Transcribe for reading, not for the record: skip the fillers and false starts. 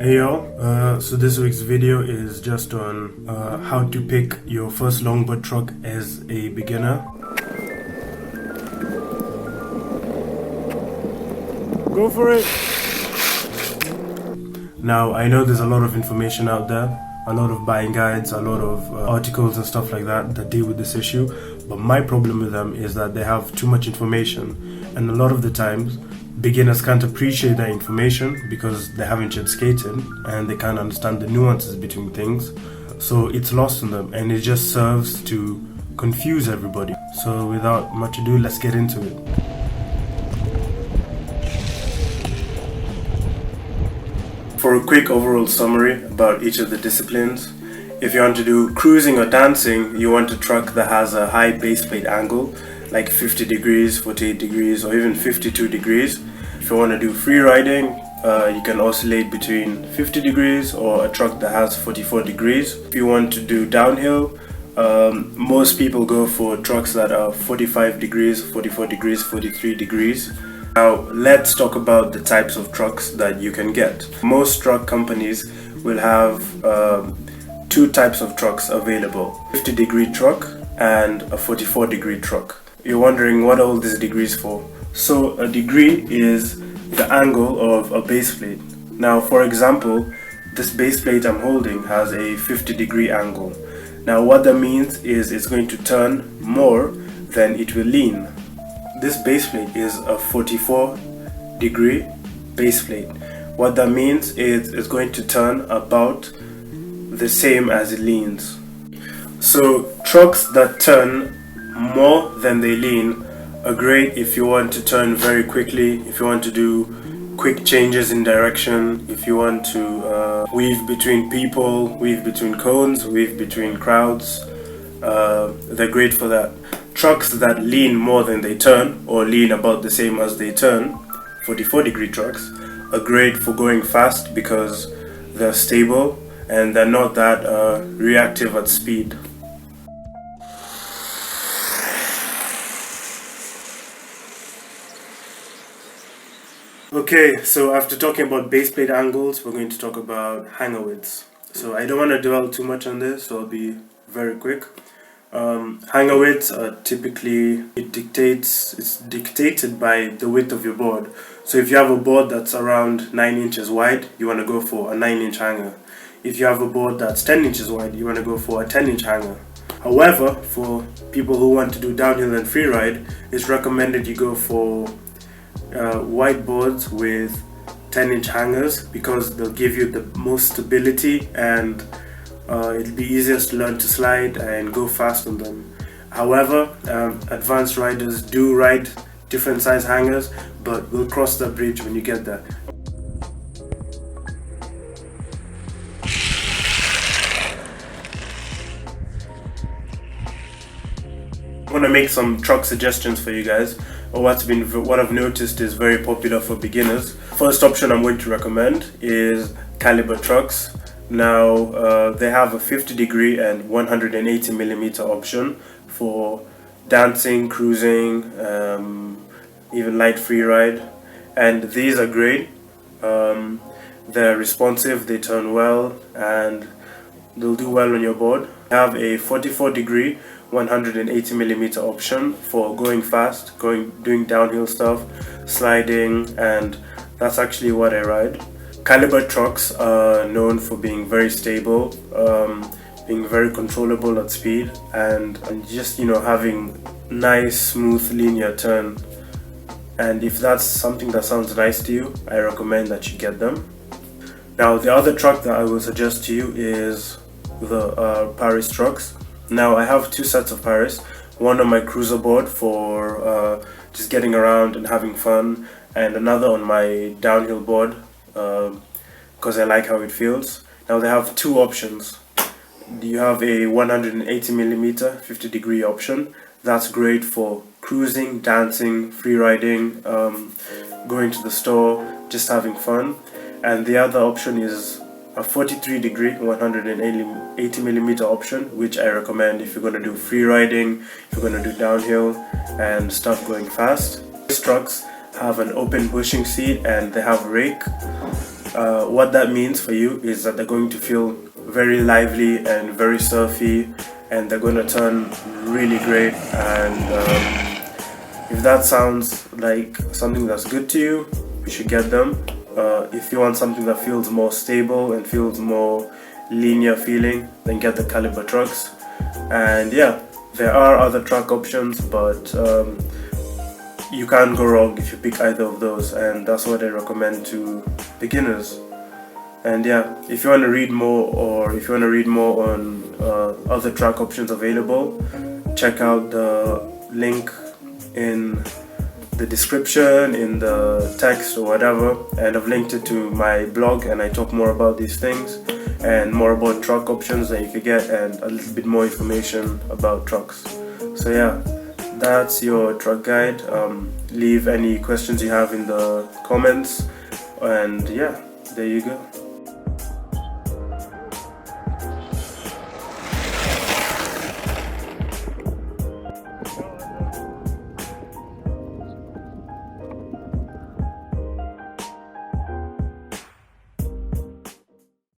Hey y'all, so this week's video is just on how to pick your first longboard truck as a beginner. Go for it! Now, I know there's a lot of information out there, a lot of buying guides, a lot of articles and stuff like that deal with this issue, but my problem with them is that they have too much information, and a lot of the times beginners can't appreciate that information because they haven't yet skated and they can't understand the nuances between things, so it's lost on them and it just serves to confuse everybody. So without much ado, let's get into it. For a quick overall summary about each of the disciplines, if you want to do cruising or dancing, you want a truck that has a high base plate angle, like 50 degrees, 48 degrees, or even 52 degrees. If you want to do free riding, you can oscillate between 50 degrees or a truck that has 44 degrees. If you want to do downhill, most people go for trucks that are 45 degrees, 44 degrees, 43 degrees. Now let's talk about the types of trucks that you can get. Most truck companies will have two types of trucks available: 50 degree truck and a 44 degree truck. You're wondering what are all these degrees for? So a degree is the angle of a base plate. Now for example, this base plate I'm holding has a 50 degree angle. Now what that means is it's going to turn more than it will lean. This base plate is a 44 degree base plate. What that means is it's going to turn about the same as it leans. So trucks that turn more than they lean are great if you want to turn very quickly, if you want to do quick changes in direction, if you want to weave between people, weave between cones, weave between crowds. They're great for that. Trucks that lean more than they turn, or lean about the same as they turn, 44 degree trucks, are great for going fast because they're stable and they're not that reactive at speed. Okay, so after talking about base plate angles, we're going to talk about hanger widths. So I don't want to dwell too much on this, so I'll be very quick. Hanger widths are typically, it's dictated by the width of your board. So if you have a board that's around 9 inches wide, you want to go for a 9-inch hanger. If you have a board that's 10 inches wide, you want to go for a 10-inch hanger. However, for people who want to do downhill and freeride, it's recommended you go for wide boards with 10-inch hangers because they'll give you the most stability and it'll be easiest to learn to slide and go fast on them. However, advanced riders do ride different size hangers, but we'll cross that bridge when you get there. I want to make some truck suggestions for you guys, or what I've noticed is very popular for beginners. First option I'm going to recommend is caliber trucks. Now they have a 50 degree and 180 millimeter option for dancing, cruising, even light free ride, and these are great. They're responsive, they turn well, and they'll do well on your board. They have a 44 degree 180 millimeter option for going fast, doing downhill stuff, sliding, and that's actually what I ride. Caliber trucks are known for being very stable, being very controllable at speed, and just having nice, smooth, linear turn. And if that's something that sounds nice to you, I recommend that you get them. Now the other truck that I will suggest to you is the Paris trucks. Now I have two sets of Paris, one on my cruiser board for just getting around and having fun, and another on my downhill board because I like how it feels. Now they have two options. You have a 180 millimeter 50 degree option. That's great for cruising, dancing, free riding, going to the store, just having fun. And the other option is a 43 degree 180 millimeter option, which I recommend if you're going to do free riding, if you're going to do downhill and stuff going fast. These trucks have an open bushing seat and they have a rake. What that means for you is that they're going to feel very lively and very surfy, and they're going to turn really great. And if that sounds like something that's good to you, you should get them. If you want something that feels more stable and feels more linear feeling, then get the caliber trucks. And yeah, there are other truck options, but you can't go wrong if you pick either of those, and that's what I recommend to beginners. And yeah, if you want to read more, or if you want to read more on other track options available, check out the link in the description, in the text or whatever, and I've linked it to my blog, and I talk more about these things and more about truck options that you could get, and a little bit more information about trucks. So yeah, that's your truck guide. Leave any questions you have in the comments, and yeah, there you go.